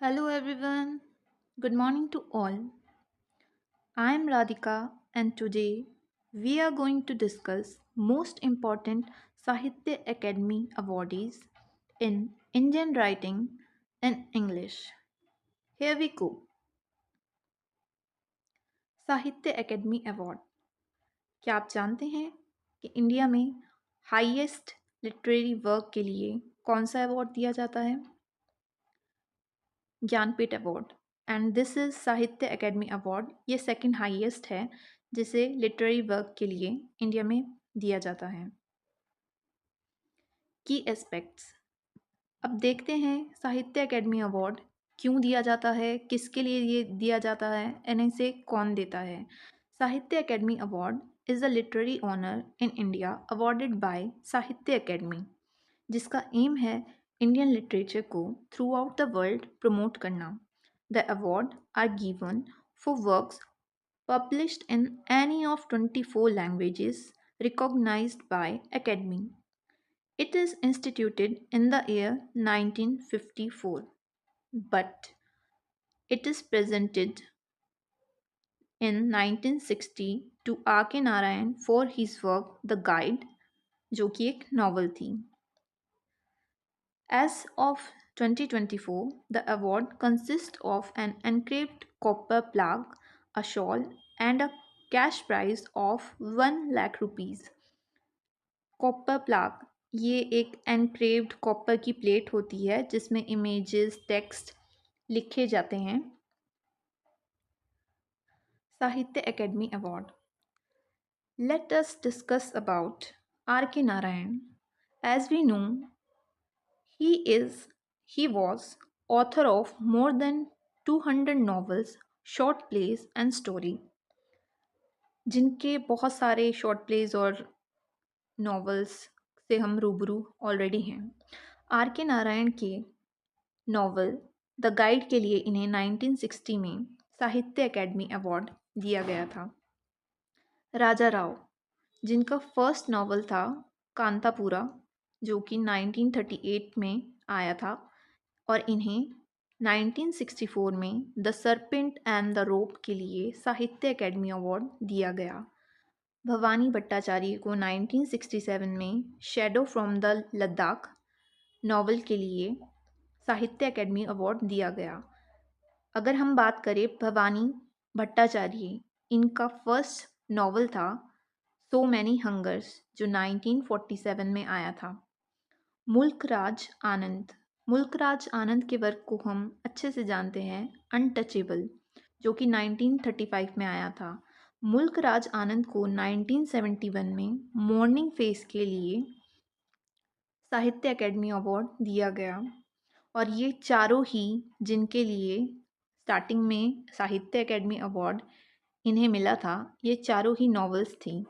Hello everyone. Good morning to all. I am Radhika and today we are going to discuss most important Sahitya Academy awardees in Indian writing and English. Here we go. साहित्य academy award. क्या आप जानते हैं कि India में highest literary work के लिए कौन सा अवार्ड दिया जाता है? Jnanpith award. And this is साहित्य एकेडमी अवार्ड। ये सेकंड हाईएस्ट है जिसे लिटरेरी वर्क के लिए इंडिया में दिया जाता है। की एस्पेक्ट्स। अब देखते हैं साहित्य एकेडमी अवार्ड क्यों दिया जाता है, किसके लिए ये दिया जाता है एंड इसे कौन देता है। Sahitya academy Award is a literary honour in India awarded by Sahitya Academy, जिसका एम है इंडियन लिटरेचर को throughout the world promote करना। The award are given for works published in any of 24 languages recognized by Academy. It is instituted in the year 1954, but it is presented in 1960 to R.K. Narayan for his work The Guide, जो कि एक novel थी। As of 2024, the award consists of an engraved copper plaque, a shawl, and a cash prize of 1 lakh rupees. Copper plaque ये एक एनक्रेव्ड copper की plate होती है जिसमें इमेजेस, टेक्स्ट लिखे जाते हैं। Sahitya academy award. Let us discuss about R K Narayan. As we know, He is he was author of more than 200 novels, short plays and story, जिनके बहुत सारे शॉर्ट प्लेज और नॉवेल्स से हम रूबरू ऑलरेडी हैं। आर के नारायण के नॉवल द गाइड के लिए इन्हें 1960 में साहित्य अकेडमी अवार्ड दिया गया था। राजा राव, जिनका फर्स्ट नॉवल था कांतापुरा, जो कि 1938 में आया था, और इन्हें 1964 में the serpent and the rope के लिए साहित्य अकेडमी अवार्ड दिया गया। भवानी भट्टाचार्य को 1967 में shadow from the Ladakh novel के लिए साहित्य अकेडमी अवार्ड दिया गया। अगर हम बात करें भवानी भट्टाचार्य, इनका फर्स्ट नॉवल था सो मैनी हंगर्स, जो 1947 में आया था। मुल्कराज आनंद, मुल्कराज आनंद के वर्क को हम अच्छे से जानते हैं अनटचेबल, जो कि 1935 में आया था। मुल्कराज आनंद को 1971 में मॉर्निंग फेस के लिए साहित्य अकेडमी अवार्ड दिया गया। और ये चारों ही जिनके लिए स्टार्टिंग में साहित्य अकेडमी अवार्ड इन्हें मिला था, ये चारों ही नॉवेल्स थी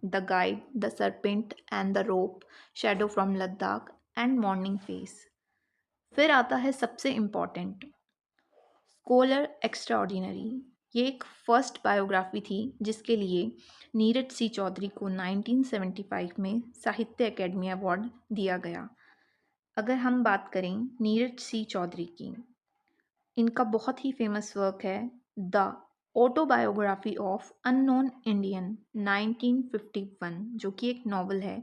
the guide, the serpent and the rope, shadow from Ladakh and morning face. फिर आता है सबसे इम्पॉर्टेंट, स्कॉलर एक्स्ट्राऑर्डिनरी। ये एक फर्स्ट बायोग्राफी थी जिसके लिए नीरज सी चौधरी को 1975 में साहित्य अकेडमी अवार्ड दिया गया। अगर हम बात करें नीरज सी चौधरी की, इनका बहुत ही फेमस वर्क है the autobiography of unknown Indian 1951, जो कि एक नॉवल है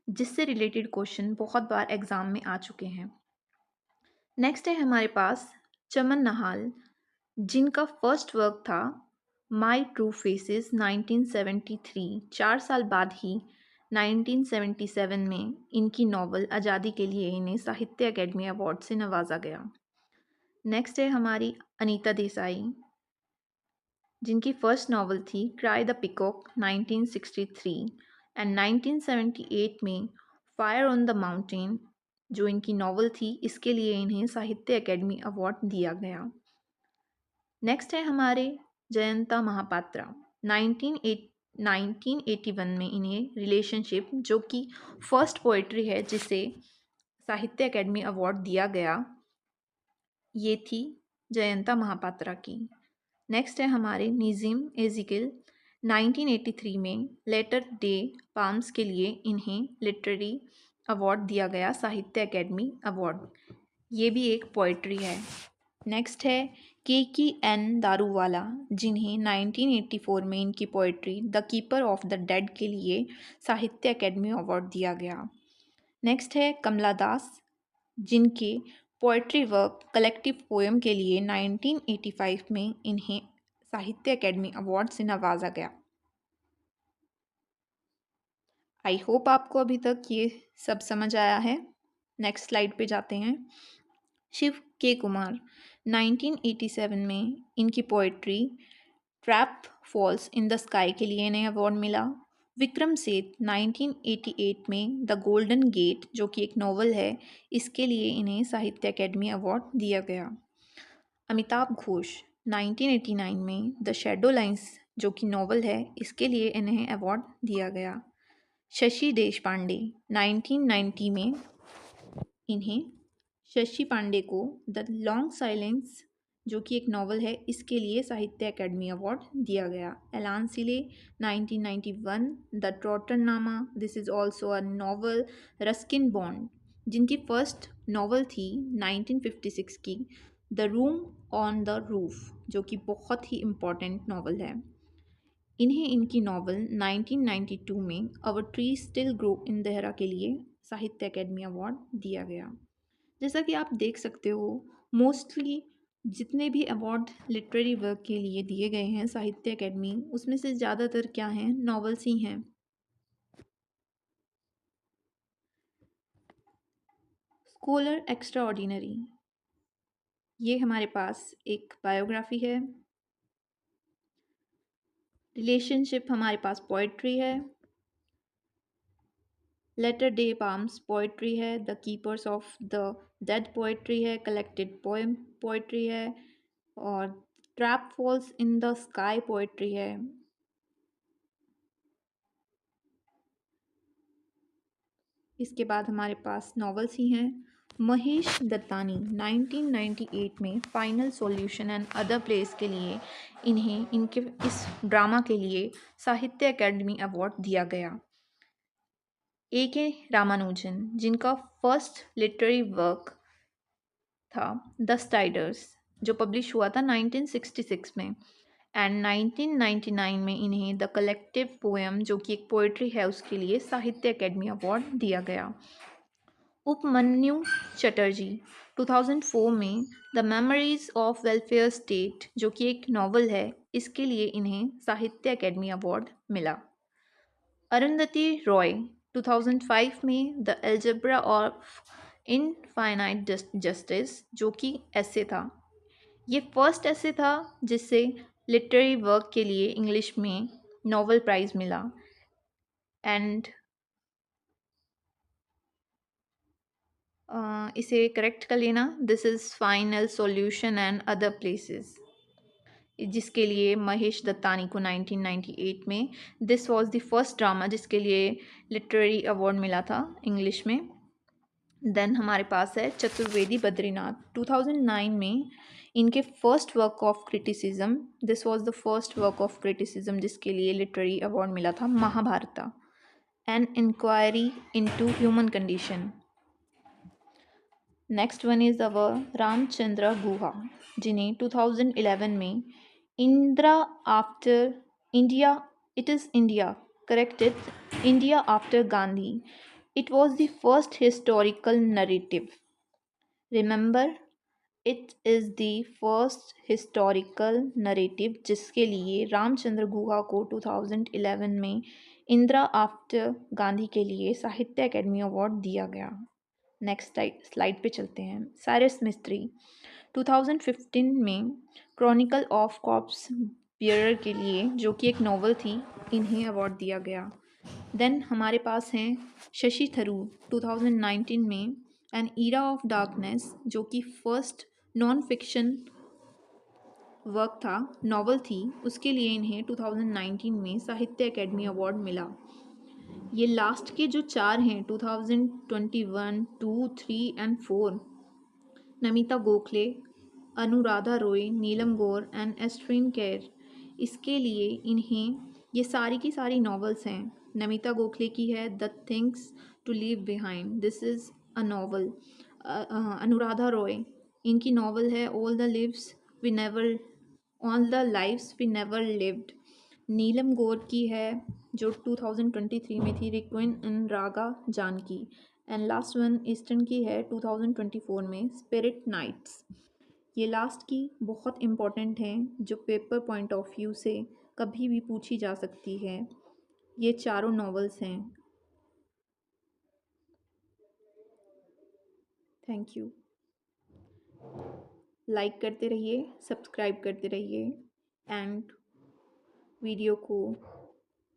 जिससे रिलेटेड क्वेश्चन बहुत बार एग्जाम में आ चुके हैं। नेक्स्ट है हमारे पास चमन नहाल, जिनका फर्स्ट वर्क था माई ट्रू फेसेस 1973। 4 साल बाद ही 1977 में इनकी नॉवल आज़ादी के लिए इन्हें साहित्य अकेडमी अवार्ड से नवाजा गया। नेक्स्ट है हमारी अनीता देसाई, जिनकी फर्स्ट नॉवल थी क्राई द पिकॉक 1963 एंड 1978 में फायर ऑन द माउंटेन, जो इनकी नॉवल थी, इसके लिए इन्हें साहित्य अकेडमी अवार्ड दिया गया। नेक्स्ट है हमारे जयंता महापात्रा, 1981 में इन्हें रिलेशनशिप, जो कि फर्स्ट पोएट्री है जिसे साहित्य अकेडमी अवार्ड दिया गया, ये थी जयंता महापात्रा की। नेक्स्ट है हमारे निज़िम एजिकिल, 1983 में लेटर डे पाम्स के लिए इन्हें लिटरेरी अवार्ड दिया गया, साहित्य अकेडमी अवार्ड। ये भी एक पोएट्री है। नेक्स्ट है KK दारूवाला, जिन्हें 1984 में इनकी poetry the keeper of the dead के लिए साहित्य अकेडमी अवार्ड दिया गया। नेक्स्ट है कमला दास, जिनके पोइट्री वर्क कलेक्टिव पोएम के लिए 1985 में इन्हें साहित्य अकेडमी अवार्ड से नवाजा गया। आई होप आपको अभी तक ये सब समझ आया है। नेक्स्ट स्लाइड पे जाते हैं। शिव के कुमार, 1987 में इनकी poetry trap falls in the sky के लिए इन्हें अवार्ड मिला। विक्रम सेठ, 1988 में द गोल्डन गेट, जो कि एक नॉवल है, इसके लिए इन्हें साहित्य अकेडमी अवार्ड दिया गया। अमिताभ घोष, 1989 में द शैडो लाइन्स, जो कि नॉवल है, इसके लिए इन्हें अवार्ड दिया गया। शशि देश पांडे, 1990 में इन्हें शशि पांडे को द लॉन्ग साइलेंस, जो कि एक नॉवल है, इसके लिए साहित्य अकेडमी अवार्ड दिया गया। Allan Sealy, 1991 the Trotternama, this is also a novel. Ruskin Bond, जिनकी फर्स्ट नॉवल थी 1956 की the room on the roof, जो कि बहुत ही इम्पॉर्टेंट नॉवल है। इन्हें इनकी नॉवल 1992 में our trees still grow in Dehra के लिए साहित्य अकेडमी अवार्ड दिया गया। जैसा कि आप देख सकते हो, मोस्टली जितने भी अवार्ड लिटरेरी वर्क के लिए दिए गए हैं साहित्य अकेडमी, उसमें से ज़्यादातर क्या हैं, नॉवेल्स ही हैं। स्कॉलर एक्स्ट्रा ऑर्डिनरी, ये हमारे पास एक बायोग्राफी है। रिलेशनशिप हमारे पास पोइट्री है। लेटर डे पाम्स पोइट्री है। The keepers of the dead poetry है। कलेक्टेड पोएम पोइट्री है। और trap falls in the sky poetry है। इसके बाद हमारे पास नॉवेल्स ही हैं। महेश दत्तानी, 1998 में final solution and other place के लिए इन्हें इनके इस ड्रामा के लिए साहित्य अकेडमी अवार्ड दिया गया। A.K. रामानुजन, जिनका फर्स्ट लिटरेरी वर्क था द स्टाइडर्स, जो पब्लिश हुआ था 1966 में, एंड 1999 में इन्हें द कलेक्टिव पोएम, जो कि एक पोइट्री है, उसके लिए साहित्य अकेडमी अवार्ड दिया गया। उपमन्यु चटर्जी, 2004 में the memories of welfare state, जो कि एक नॉवल है, इसके लिए इन्हें साहित्य अकेडमी अवार्ड मिला। अरुंधति रॉय, 2005 में the algebra of infinite justice, जो कि ऐसे था, ये फर्स्ट ऐसे था जिससे लिटरेरी वर्क के लिए इंग्लिश में नोबेल प्राइज़ मिला। एंड इसे करेक्ट कर लेना, this is final solution and other places, जिसके लिए महेश दत्तानी को 1998 में this was the first drama जिसके लिए लिटरेरी अवार्ड मिला था इंग्लिश में। देन हमारे पास है चतुर्वेदी बद्रीनाथ, 2009 में इनके first work of criticism, this was the first work of criticism जिसके लिए लिटरेरी अवार्ड मिला था, Mahabharata, an inquiry into human condition. Next one is our Ramachandra Guha, जिन्हें 2011 में Indira after India, it is India, corrected, India after Gandhi, it was the first historical narrative. Remember, it is the first historical narrative जिसके लिए रामचंद्र गुहा को 2011 में Indira after Gandhi के लिए साहित्य academy award दिया गया। नेक्स्ट स्लाइड पे चलते हैं। साइरस मिस्त्री, 2015 में क्रॉनिकल ऑफ कॉप्स बियरर के लिए, जो कि एक नॉवल थी, इन्हें अवार्ड दिया गया। देन हमारे पास हैं शशि थरूर, 2019 में एन ईरा ऑफ डार्कनेस, जो कि फर्स्ट नॉन फिक्शन वर्क था, नॉवल थी, उसके लिए इन्हें 2019 में साहित्य अकेडमी अवार्ड मिला। ये लास्ट के जो चार हैं 2021, 2, 3 एंड 4, नमिता गोखले, अनुराधा रॉय, नीलम गौर एंड एस्ट्रिन केर, इसके लिए इन्हें, ये सारी की सारी नॉवेल्स हैं। नमिता गोखले की है the things to leave behind, this is a novel. Anuradha Roy, इनकी नॉवल है all the lives we never lived. Neelum Gour की है जो 2023 में थी, requiem in Raga Janki. And last one Easterine की है 2024 में, स्पिरिट नाइट्स। ये लास्ट की बहुत इम्पॉर्टेंट हैं, जो पेपर पॉइंट ऑफ व्यू से कभी भी पूछी जा सकती है। ये चारों नॉवेल्स हैं। Thank you. लाइक करते रहिए, सब्सक्राइब करते रहिए एंड वीडियो को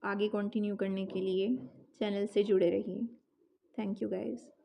आगे कंटिन्यू करने के लिए चैनल से जुड़े रहिए। Thank you guys.